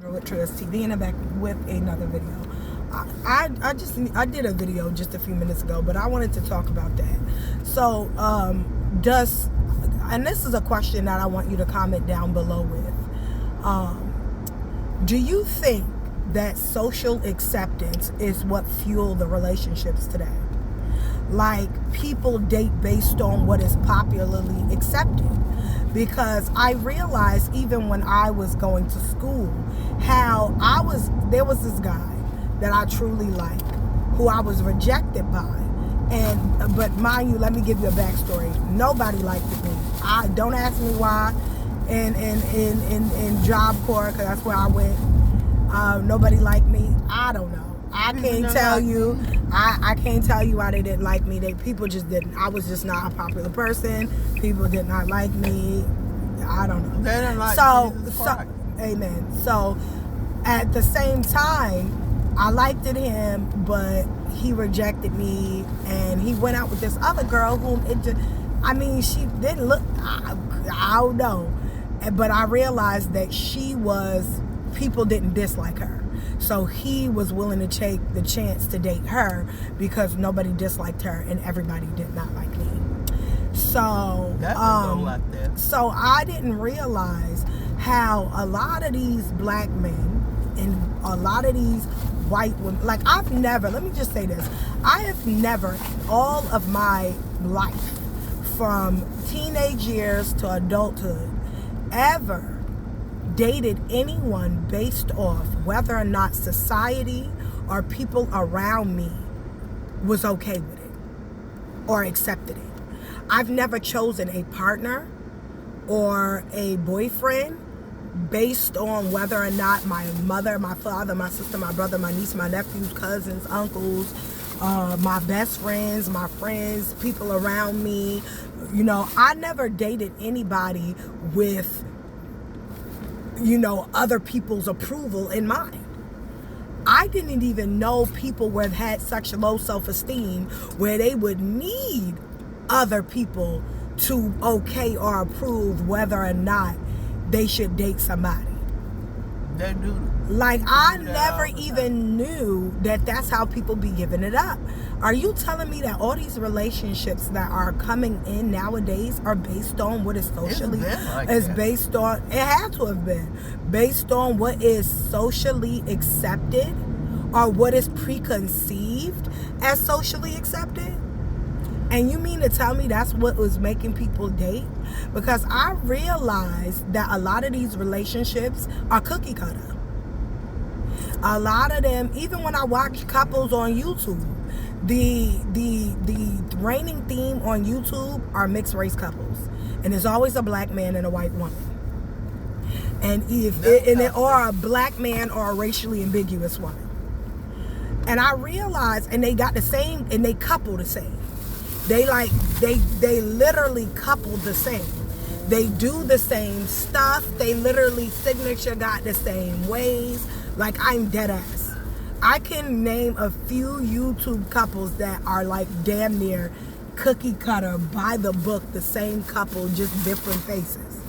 with Trios TV, and I'm back with another video. I did a video just a few minutes ago, but I wanted to talk about that. So and this is a question that I want you to comment down below with. Do you think that social acceptance is what fueled the relationships today? Like, people date based on what is popularly accepted. Because I realized even when I was going to school, how there was this guy that I truly liked, who I was rejected by. But mind you, let me give you a backstory. Nobody liked me. Don't ask me why. In Job Corps, because that's where I went. Nobody liked me. I don't know. I can't tell you. I can't tell you why they didn't like me. People just didn't. I was just not a popular person. People did not like me. I don't know. They didn't like Jesus Christ. Amen. So at the same time, I liked him, but he rejected me, and he went out with this other girl whom she didn't look. I don't know, but I realized that people didn't dislike her. So he was willing to take the chance to date her because nobody disliked her and everybody did not like me. So so I didn't realize how a lot of these black men and a lot of these white women, like let me just say this, I have never, all of my life, from teenage years to adulthood, ever dated anyone based off whether or not society or people around me was okay with it or accepted it. I've never chosen a partner or a boyfriend based on whether or not my mother, my father, my sister, my brother, my niece, my nephews, cousins, uncles, my best friends, my friends, people around me. I never dated anybody with other people's approval in mind. I didn't even know people had such low self-esteem where they would need other people to okay or approve whether or not they should date somebody. They do. Like, I never even knew that that's how people be giving it up. Are you telling me that all these relationships that are coming in nowadays are based on what is socially based on? It had to have been based on what is socially accepted or what is preconceived as socially accepted. And you mean to tell me that's what was making people date? Because I realized that a lot of these relationships are cookie cutter. A lot of them, even when I watch couples on YouTube, the reigning theme on YouTube are mixed race couples, and there's always a black man and a white woman, or a black man or a racially ambiguous woman. And I realized, and they got the same, and they couple the same. They literally couple the same. They do the same stuff. They literally signature got the same ways. Like, I'm dead ass. I can name a few YouTube couples that are like damn near cookie cutter, by the book, the same couple, just different faces.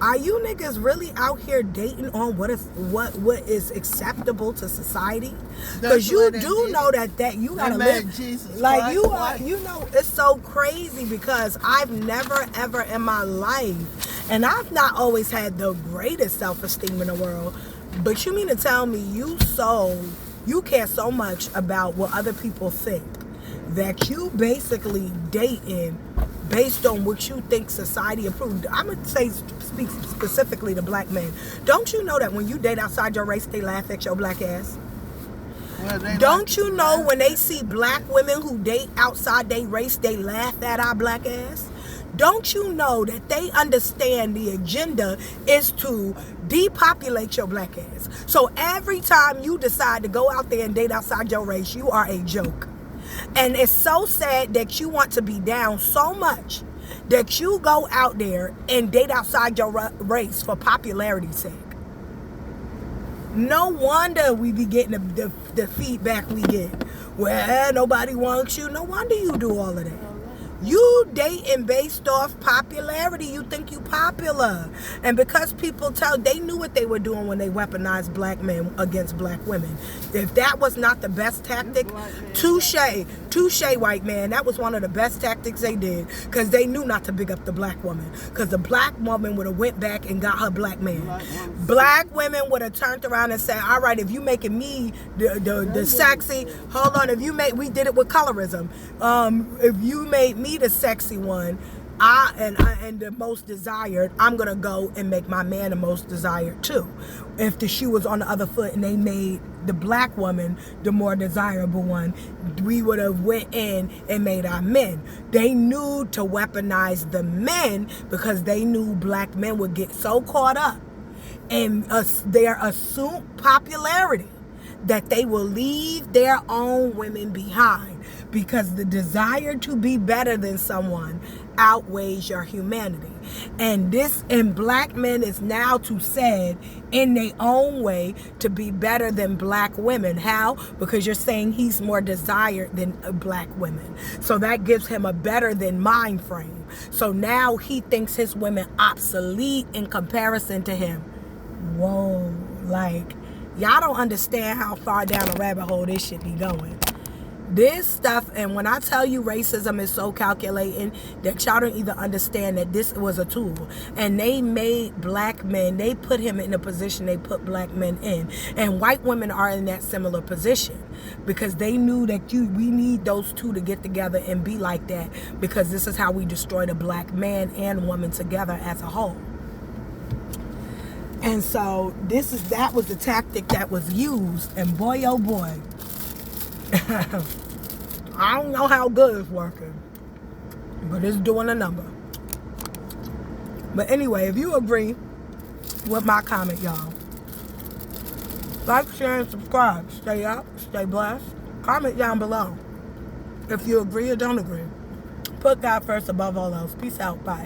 Are you niggas really out here dating on what is acceptable to society? Because you do know that you gotta live Jesus like Christ, you are. It's so crazy because I've never ever in my life, and I've not always had the greatest self-esteem in the world. But you mean to tell me you care so much about what other people think that you basically dating based on what you think society approved? I'm going to speak specifically to black men. Don't you know that when you date outside your race, they laugh at your black ass? Well, don't you know when they see black women who date outside their race, they laugh at our black ass? Don't you know that they understand the agenda is to depopulate your black ass? So every time you decide to go out there and date outside your race, you are a joke. And it's so sad that you want to be down so much that you go out there and date outside your race for popularity's sake. No wonder we be getting the feedback we get. Well, nobody wants you. No wonder you do all of that. You dating based off popularity. You think you popular. And because people they knew what they were doing when they weaponized black men against black women. If that was not the best tactic, touche, white man. That was one of the best tactics they did, because they knew not to big up the black woman. Because the black woman would have went back and got her black man. Black women would have turned around and said, all right, if you making me the sexy, hold on, we did it with colorism. If you made me the sexy one, and the most desired, I'm gonna go and make my man the most desired too. If the shoe was on the other foot and they made the black woman the more desirable one, we would have went in and made our men. They knew to weaponize the men because they knew black men would get so caught up in their assumed popularity that they will leave their own women behind, because the desire to be better than someone outweighs your humanity. And black men is now to said in their own way to be better than black women. How? Because you're saying he's more desired than black women. So that gives him a better than mind frame. So now he thinks his women obsolete in comparison to him. Whoa, like, y'all don't understand how far down a rabbit hole this shit be going. This stuff, and when I tell you racism is so calculating that y'all don't either understand that this was a tool. And they made black men, they put him in a position they put black men in. And white women are in that similar position, because they knew that we need those two to get together and be like that, because this is how we destroy the black man and woman together as a whole. And so that was the tactic that was used, and boy oh boy, I don't know how good it's working, but it's doing a number. But anyway, if you agree with my comment, y'all, like, share, and subscribe. Stay up, stay blessed. Comment down below if you agree or don't agree. Put God first above all else. Peace out. Bye.